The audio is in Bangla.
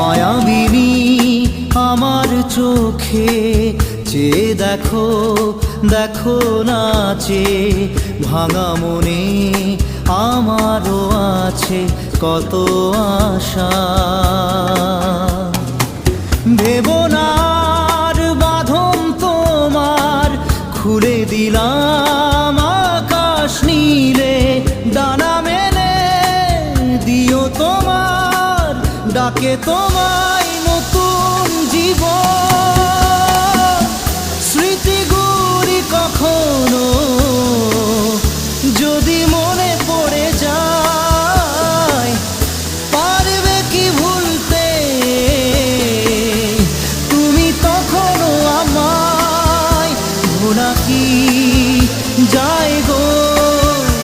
মায়াবিনী আমার চোখে চেয়ে দেখো, দেখো নাচে ভাঙা মনে আমারও আছে কত আশা। ভেবনার বাঁধন তোমার খুলে দিলাম আকাশ নীলে, ডানা মেলে দিও তোমার ডাকে তোমায় নতুন জীবন। স্মৃতিগুলি কখনো যদি মনে